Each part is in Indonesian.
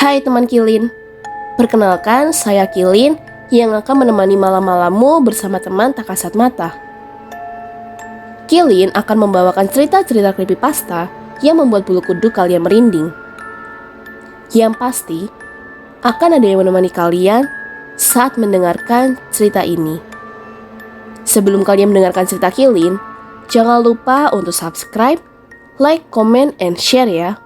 Hai teman Kilin, perkenalkan saya Kilin yang akan menemani malam-malammu bersama teman tak kasat mata. Kilin akan membawakan cerita-cerita creepypasta yang membuat bulu kuduk kalian merinding. Yang pasti, akan ada yang menemani kalian saat mendengarkan cerita ini. Sebelum kalian mendengarkan cerita Kilin, jangan lupa untuk subscribe, like, comment, and share ya.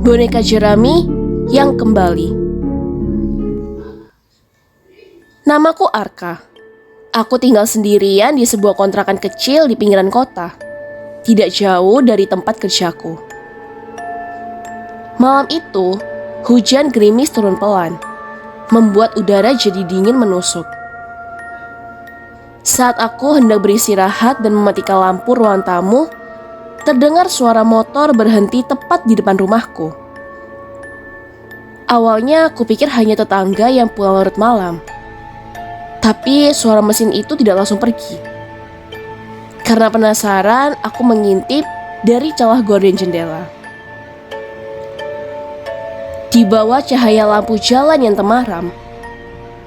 Boneka jerami yang kembali. Namaku Arka. Aku tinggal sendirian di sebuah kontrakan kecil di pinggiran kota, tidak jauh dari tempat kerjaku. Malam itu, hujan gerimis turun pelan, membuat udara jadi dingin menusuk. Saat aku hendak beristirahat dan mematikan lampu ruang tamu, terdengar suara motor berhenti tepat di depan rumahku. Awalnya kupikir hanya tetangga yang pulang larut malam. Tapi suara mesin itu tidak langsung pergi. Karena penasaran, aku mengintip dari celah gorden jendela. Di bawah cahaya lampu jalan yang temaram,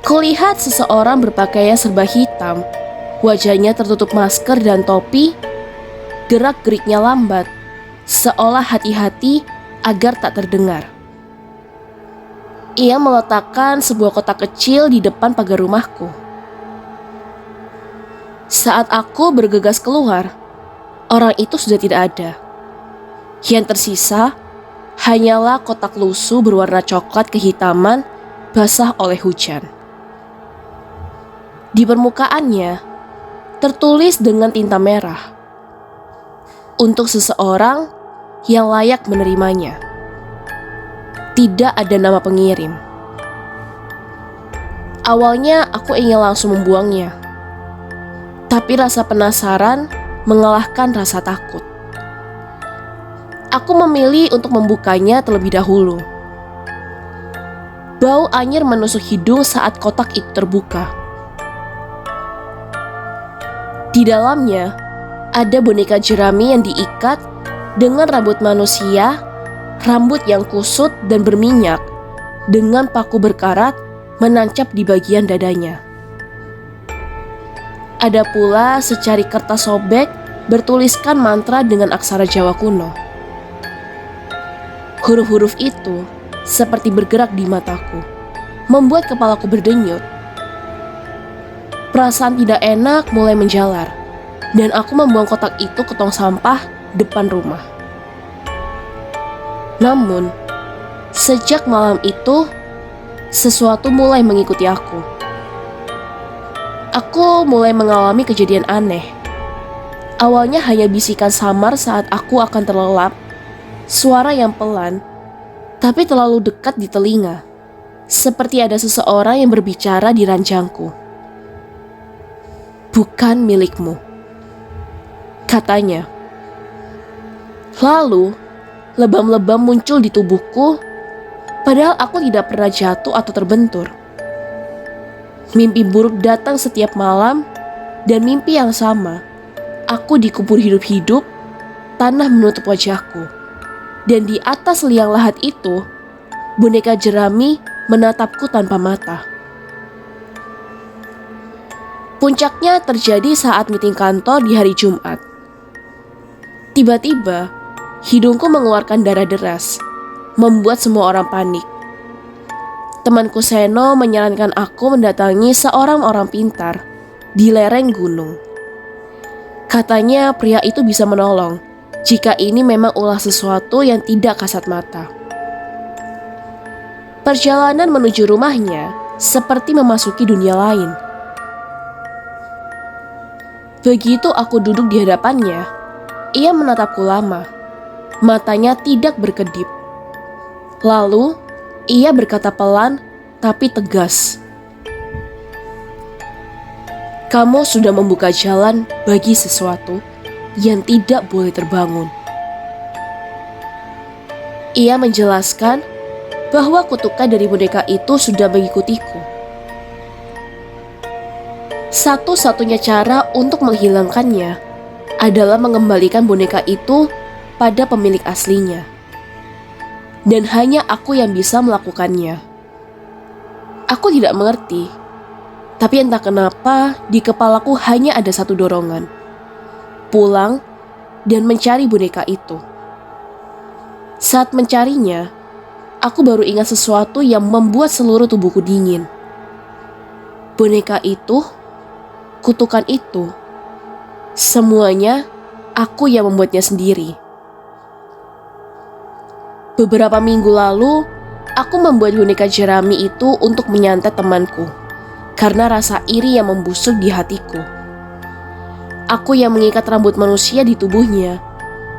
kulihat seseorang berpakaian serba hitam. Wajahnya tertutup masker dan topi. Gerak-geriknya lambat, seolah hati-hati agar tak terdengar. Ia meletakkan sebuah kotak kecil di depan pagar rumahku. Saat aku bergegas keluar, orang itu sudah tidak ada. Yang tersisa hanyalah kotak lusuh berwarna coklat kehitaman basah oleh hujan. Di permukaannya tertulis dengan tinta merah, untuk seseorang yang layak menerimanya. Tidak ada nama pengirim. Awalnya aku ingin langsung membuangnya, tapi rasa penasaran mengalahkan rasa takut. Aku memilih untuk membukanya terlebih dahulu. Bau anyir menusuk hidung saat kotak itu terbuka. Di dalamnya ada boneka jerami yang diikat dengan rambut manusia, rambut yang kusut dan berminyak, dengan paku berkarat menancap di bagian dadanya. Ada pula secari kertas sobek bertuliskan mantra dengan aksara Jawa kuno. Huruf-huruf itu seperti bergerak di mataku, membuat kepalaku berdenyut. Perasaan tidak enak mulai menjalar, dan aku membuang kotak itu ke tong sampah depan rumah. Namun, sejak malam itu, sesuatu mulai mengikuti aku. Aku mulai mengalami kejadian aneh. Awalnya hanya bisikan samar saat aku akan terlelap, suara yang pelan, tapi terlalu dekat di telinga, seperti ada seseorang yang berbicara di ranjangku. Bukan milikmu, katanya. Lalu, lebam-lebam muncul di tubuhku, padahal aku tidak pernah jatuh atau terbentur. Mimpi buruk datang setiap malam, dan mimpi yang sama. Aku dikubur hidup-hidup, tanah menutup wajahku. Dan di atas liang lahat itu, boneka jerami menatapku tanpa mata. Puncaknya terjadi saat meeting kantor di hari Jumat. Tiba-tiba, hidungku mengeluarkan darah deras, membuat semua orang panik. Temanku Seno menyarankan aku mendatangi seorang orang pintar di lereng gunung. Katanya pria itu bisa menolong jika ini memang ulah sesuatu yang tidak kasat mata. Perjalanan menuju rumahnya seperti memasuki dunia lain. Begitu aku duduk di hadapannya, ia menatapku lama. Matanya tidak berkedip. Lalu, ia berkata pelan tapi tegas. Kamu sudah membuka jalan bagi sesuatu yang tidak boleh terbangun. Ia menjelaskan bahwa kutukan dari boneka itu sudah mengikutiku. Satu-satunya cara untuk menghilangkannya adalah mengembalikan boneka itu pada pemilik aslinya. Dan hanya aku yang bisa melakukannya. Aku tidak mengerti, tapi entah kenapa di kepalaku hanya ada satu dorongan. Pulang dan mencari boneka itu. Saat mencarinya, aku baru ingat sesuatu yang membuat seluruh tubuhku dingin. Boneka itu, kutukan itu, semuanya aku yang membuatnya sendiri. Beberapa minggu lalu, aku membuat boneka jerami itu untuk menyantet temanku, karena rasa iri yang membusuk di hatiku. Aku yang mengikat rambut manusia di tubuhnya.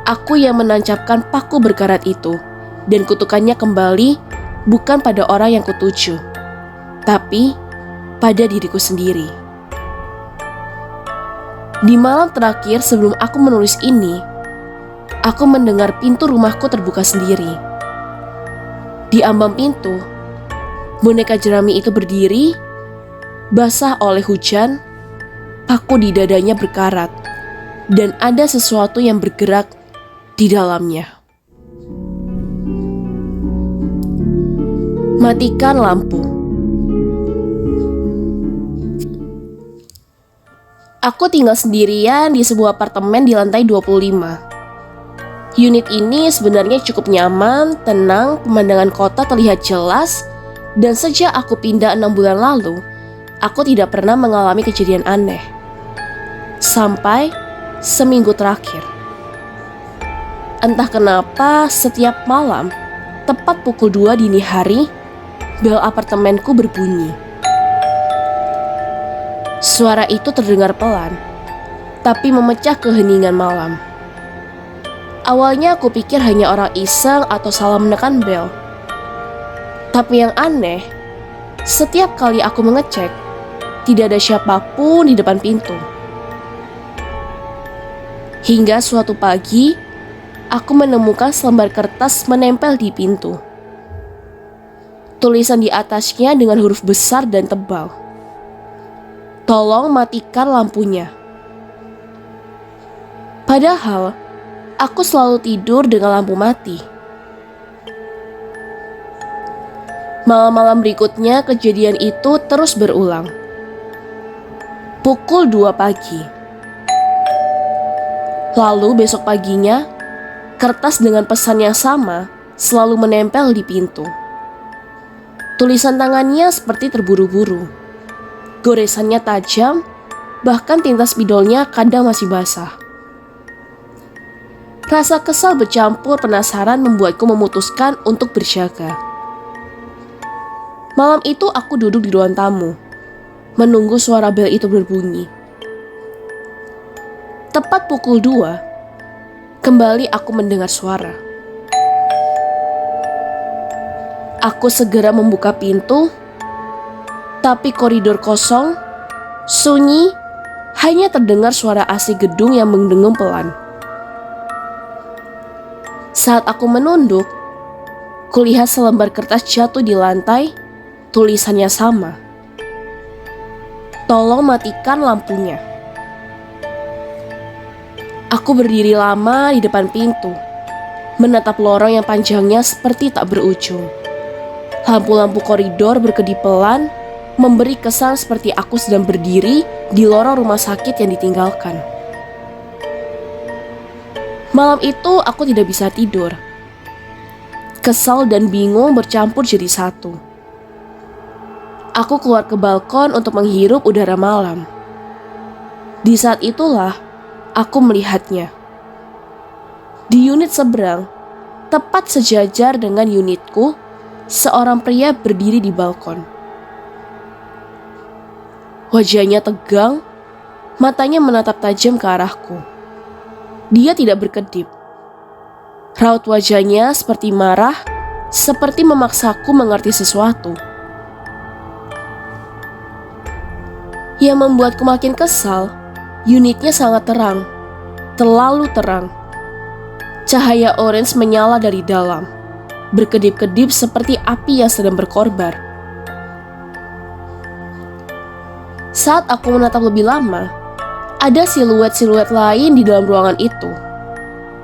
Aku yang menancapkan paku berkarat itu, dan kutukannya kembali bukan pada orang yang kutuju, tapi pada diriku sendiri. Di malam terakhir sebelum aku menulis ini, aku mendengar pintu rumahku terbuka sendiri. Di ambang pintu, boneka jerami itu berdiri, basah oleh hujan, paku di dadanya berkarat, dan ada sesuatu yang bergerak di dalamnya. Matikan lampu. Aku tinggal sendirian di sebuah apartemen di lantai 25. Unit ini sebenarnya cukup nyaman, tenang, pemandangan kota terlihat jelas, dan sejak aku pindah 6 bulan lalu, aku tidak pernah mengalami kejadian aneh. Sampai seminggu terakhir. Entah kenapa setiap malam, tepat pukul 2 dini hari, bel apartemenku berbunyi. Suara itu terdengar pelan, tapi memecah keheningan malam. Awalnya aku pikir hanya orang iseng atau salah menekan bel. Tapi yang aneh, setiap kali aku mengecek, tidak ada siapapun di depan pintu. Hingga suatu pagi, aku menemukan selembar kertas menempel di pintu. Tulisan di atasnya dengan huruf besar dan tebal. Tolong matikan lampunya. Padahal, aku selalu tidur dengan lampu mati. Malam-malam berikutnya kejadian itu terus berulang. Pukul 2 pagi. Lalu besok paginya, kertas dengan pesan yang sama selalu menempel di pintu. Tulisan tangannya seperti terburu-buru. Goresannya tajam, bahkan tinta spidolnya kadang masih basah. Rasa kesal bercampur penasaran membuatku memutuskan untuk berjaga. Malam itu aku duduk di ruang tamu, menunggu suara bel itu berbunyi. Tepat pukul 2, kembali aku mendengar suara. Aku segera membuka pintu, tapi koridor kosong, sunyi, hanya terdengar suara AC gedung yang mendengung pelan. Saat aku menunduk, kulihat selembar kertas jatuh di lantai, tulisannya sama. Tolong matikan lampunya. Aku berdiri lama di depan pintu, menatap lorong yang panjangnya seperti tak berujung. Lampu-lampu koridor berkedip pelan, memberi kesan seperti aku sedang berdiri di lorong rumah sakit yang ditinggalkan. Malam itu aku tidak bisa tidur. Kesal dan bingung bercampur jadi satu. Aku keluar ke balkon untuk menghirup udara malam. Di saat itulah aku melihatnya. Di unit seberang, tepat sejajar dengan unitku, seorang pria berdiri di balkon. Wajahnya tegang, matanya menatap tajam ke arahku. Dia tidak berkedip. Raut wajahnya seperti marah, seperti memaksaku mengerti sesuatu. Yang membuatku makin kesal, unitnya sangat terang, terlalu terang. Cahaya orange menyala dari dalam, berkedip-kedip seperti api yang sedang berkorbar. Saat aku menatap lebih lama, ada siluet-siluet lain di dalam ruangan itu.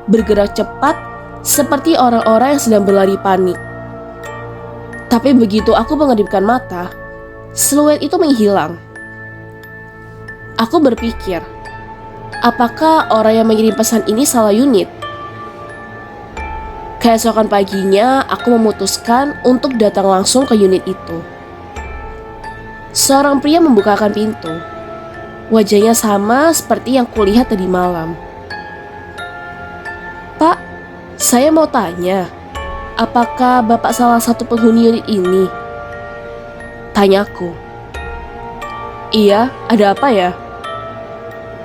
bergerak cepat seperti orang-orang yang sedang berlari panik. Tapi begitu aku mengedipkan mata, siluet itu menghilang. Aku berpikir, apakah orang yang mengirim pesan ini salah unit? Keesokan paginya, aku memutuskan untuk datang langsung ke unit itu. Seorang pria membukakan pintu. Wajahnya sama seperti yang kulihat tadi malam. "Pak, saya mau tanya, apakah Bapak salah satu penghuni unit ini?" Tanyaku. "Iya, ada apa ya?"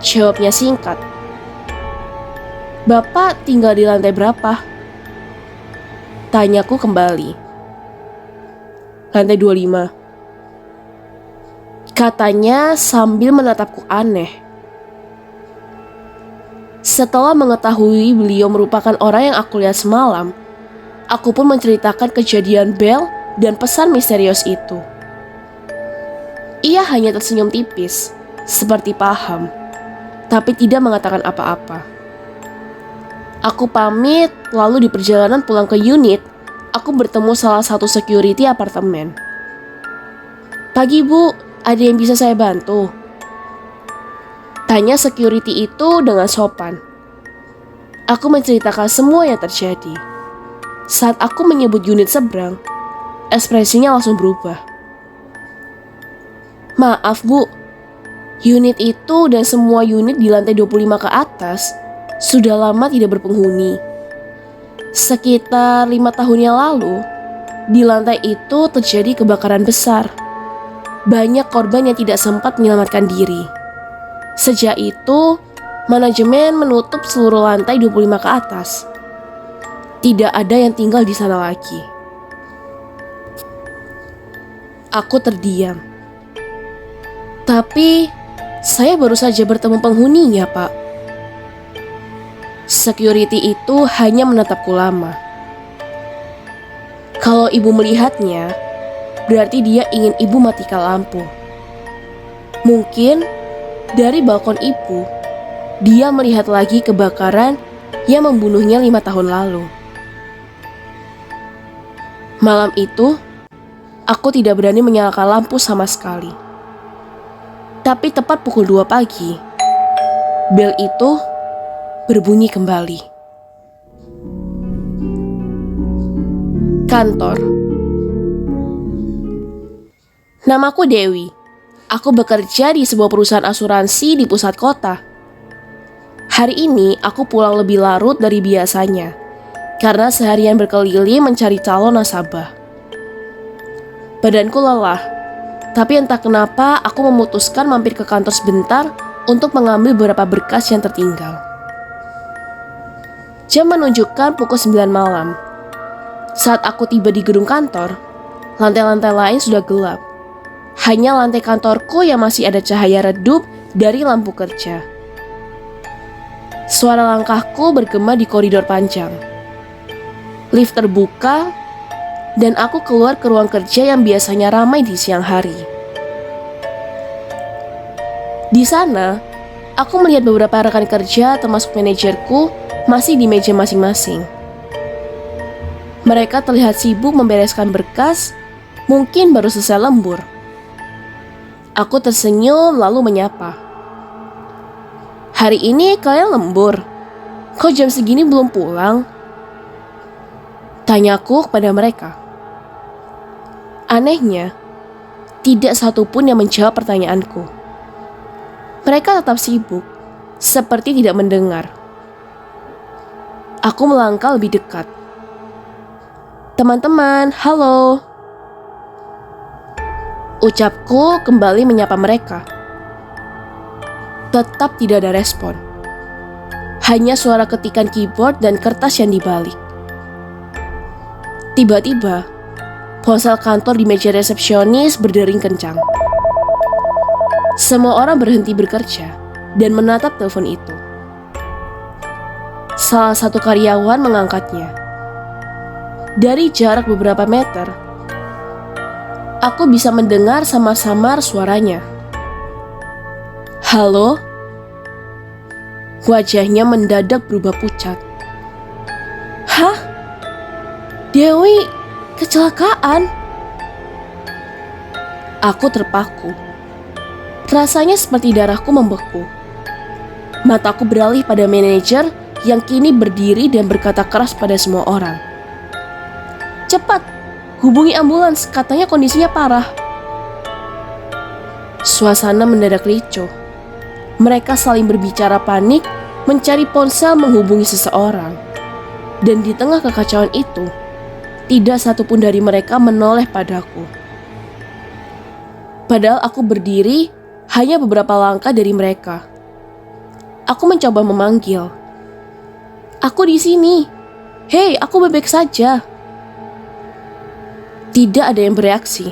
Jawabnya singkat. "Bapak tinggal di lantai berapa?" Tanyaku kembali. "Lantai 25. Katanya sambil menatapku aneh. Setelah mengetahui beliau merupakan orang yang aku lihat semalam, aku pun menceritakan kejadian bel dan pesan misterius itu. Ia hanya tersenyum tipis, seperti paham, tapi tidak mengatakan apa-apa. Aku pamit, lalu di perjalanan pulang ke unit, aku bertemu salah satu security apartemen. "Pagi Bu, ada yang bisa saya bantu?" Tanya security itu dengan sopan. Aku menceritakan semua yang terjadi. Saat aku menyebut unit seberang, ekspresinya langsung berubah. "Maaf Bu, unit itu dan semua unit di lantai 25 ke atas sudah lama tidak berpenghuni. Sekitar 5 tahun yang lalu, di lantai itu terjadi kebakaran besar. Banyak korban yang tidak sempat menyelamatkan diri. Sejak itu, manajemen menutup seluruh lantai 25 ke atas. Tidak ada yang tinggal di sana lagi." Aku terdiam. "Tapi, saya baru saja bertemu penghuninya, Pak." Security itu hanya menatapku lama. "Kalau ibu melihatnya, berarti dia ingin ibu matikan lampu. Mungkin dari balkon ibu, dia melihat lagi kebakaran yang membunuhnya 5 tahun lalu." Malam itu, aku tidak berani menyalakan lampu sama sekali. Tapi tepat pukul 2 pagi, bel itu berbunyi kembali. Kantor. Namaku Dewi. Aku bekerja di sebuah perusahaan asuransi di pusat kota. Hari ini aku pulang lebih larut dari biasanya, karena seharian berkeliling mencari calon nasabah. Badanku lelah, tapi entah kenapa aku memutuskan mampir ke kantor sebentar untuk mengambil beberapa berkas yang tertinggal. Jam menunjukkan pukul 9 malam. Saat aku tiba di gedung kantor, lantai-lantai lain sudah gelap. Hanya lantai kantorku yang masih ada cahaya redup dari lampu kerja. Suara langkahku bergema di koridor panjang. Lift terbuka, dan aku keluar ke ruang kerja yang biasanya ramai di siang hari. Di sana, aku melihat beberapa rekan kerja termasuk manajerku masih di meja masing-masing. Mereka terlihat sibuk membereskan berkas, mungkin baru selesai lembur. Aku tersenyum lalu menyapa. "Hari ini kalian lembur? Kok jam segini belum pulang?" Tanyaku kepada mereka. Anehnya, tidak satupun yang menjawab pertanyaanku. Mereka tetap sibuk, seperti tidak mendengar. Aku melangkah lebih dekat. "Teman-teman, halo." Ucapku kembali menyapa mereka. Tetap tidak ada respon. Hanya suara ketikan keyboard dan kertas yang dibalik. Tiba-tiba, ponsel kantor di meja resepsionis berdering kencang. Semua orang berhenti bekerja dan menatap telepon itu. Salah satu karyawan mengangkatnya. Dari jarak beberapa meter, aku bisa mendengar samar-samar suaranya. "Halo?" Wajahnya mendadak berubah pucat. Dewi kecelakaan. Aku terpaku. Rasanya seperti darahku membeku. Mataku beralih pada manajer yang kini berdiri dan berkata keras pada semua orang. Cepat, hubungi ambulans, katanya kondisinya parah. Suasana mendadak ricuh. Mereka saling berbicara panik, mencari ponsel menghubungi seseorang. Dan di tengah kekacauan itu, tidak satupun dari mereka menoleh padaku. Padahal aku berdiri hanya beberapa langkah dari mereka. Aku mencoba memanggil. Aku di sini. Hei, aku baik-baik saja. Tidak ada yang bereaksi.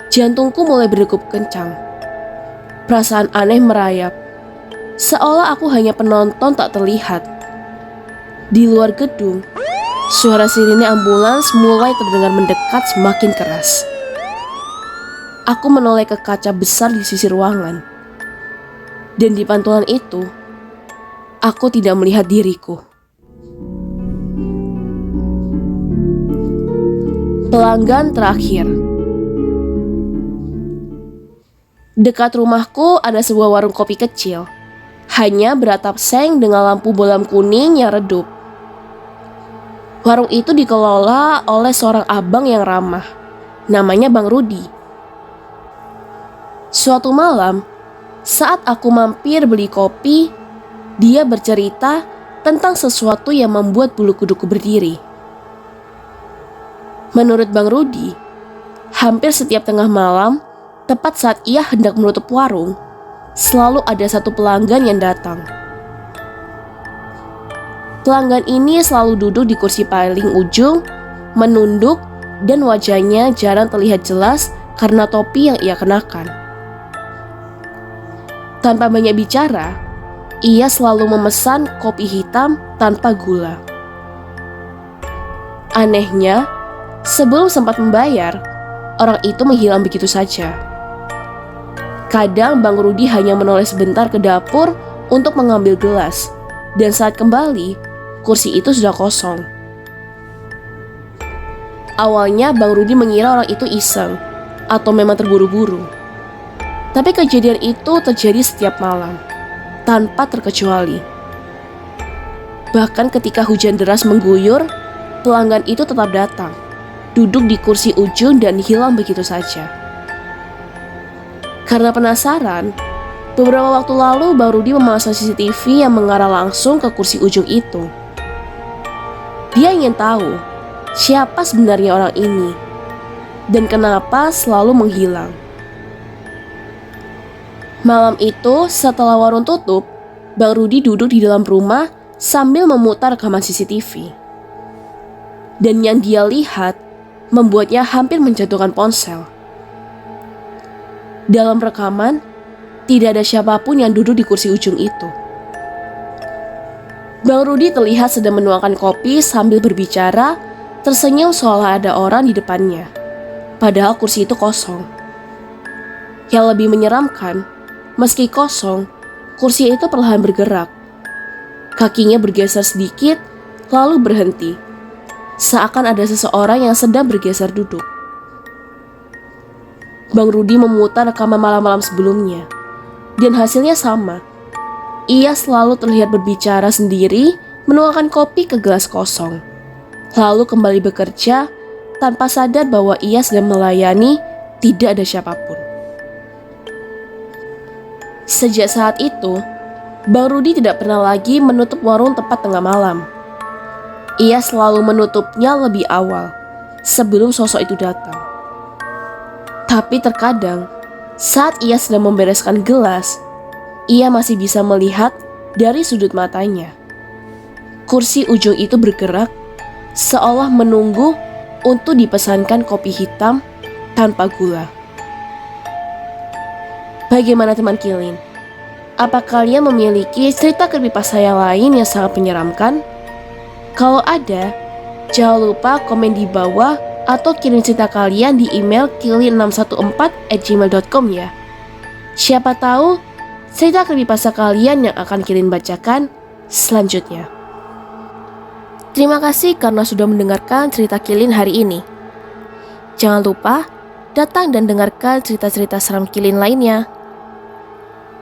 Jantungku mulai berdegup kencang. Perasaan aneh merayap. Seolah aku hanya penonton tak terlihat. Di luar gedung, suara sirine ambulans mulai terdengar mendekat semakin keras. Aku menoleh ke kaca besar di sisi ruangan. Dan di pantulan itu, aku tidak melihat diriku. Pelanggan terakhir. Dekat rumahku ada sebuah warung kopi kecil. Hanya beratap seng dengan lampu bolam kuning yang redup. Warung itu dikelola oleh seorang abang yang ramah. Namanya Bang Rudi. Suatu malam, saat aku mampir beli kopi, dia bercerita tentang sesuatu yang membuat bulu kuduku berdiri. Menurut Bang Rudi, hampir setiap tengah malam, tepat saat ia hendak menutup warung, selalu ada satu pelanggan yang datang. Pelanggan ini selalu duduk di kursi paling ujung, menunduk, dan wajahnya jarang terlihat jelas karena topi yang ia kenakan. Tanpa banyak bicara, ia selalu memesan kopi hitam tanpa gula. Anehnya, sebelum sempat membayar, orang itu menghilang begitu saja. Kadang Bang Rudi hanya menoleh sebentar ke dapur untuk mengambil gelas, dan saat kembali, kursi itu sudah kosong. Awalnya Bang Rudi mengira orang itu iseng atau memang terburu-buru. Tapi kejadian itu terjadi setiap malam, tanpa terkecuali. Bahkan ketika hujan deras mengguyur, pelanggan itu tetap datang, duduk di kursi ujung dan hilang begitu saja. Karena penasaran, beberapa waktu lalu Bang Rudi memasang CCTV yang mengarah langsung ke kursi ujung itu. Dia ingin tahu siapa sebenarnya orang ini dan kenapa selalu menghilang. Malam itu, setelah warung tutup, Bang Rudi duduk di dalam rumah sambil memutar rekaman CCTV. Dan yang dia lihat membuatnya hampir menjatuhkan ponsel. Dalam rekaman, tidak ada siapapun yang duduk di kursi ujung itu. Bang Rudi terlihat sedang menuangkan kopi sambil berbicara, tersenyum seolah ada orang di depannya. Padahal kursi itu kosong. Yang lebih menyeramkan, meski kosong, kursi itu perlahan bergerak. Kakinya bergeser sedikit, lalu berhenti. Seakan ada seseorang yang sedang bergeser duduk. Bang Rudi memutar rekaman malam-malam sebelumnya. Dan hasilnya sama. Ia selalu terlihat berbicara sendiri, menuangkan kopi ke gelas kosong. Lalu kembali bekerja, tanpa sadar bahwa ia sedang melayani, tidak ada siapapun. Sejak saat itu, Bang Rudi tidak pernah lagi menutup warung tepat tengah malam. Ia selalu menutupnya lebih awal, sebelum sosok itu datang. Tapi terkadang, saat ia sedang membereskan gelas, ia masih bisa melihat dari sudut matanya. Kursi ujung itu bergerak, seolah menunggu untuk dipesankan kopi hitam tanpa gula. Bagaimana teman Kilin? Apa kalian memiliki cerita creepypasta yang lain yang sangat menyeramkan? Kalau ada, jangan lupa komen di bawah atau kirim cerita kalian di email kilin614@gmail.com ya. Siapa tahu cerita creepypasta kalian yang akan Kilin bacakan selanjutnya. Terima kasih karena sudah mendengarkan cerita Kilin hari ini. Jangan lupa datang dan dengarkan cerita-cerita seram Kilin lainnya.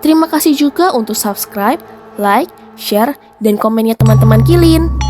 Terima kasih juga untuk subscribe, like, share, dan komennya teman-teman Kilin.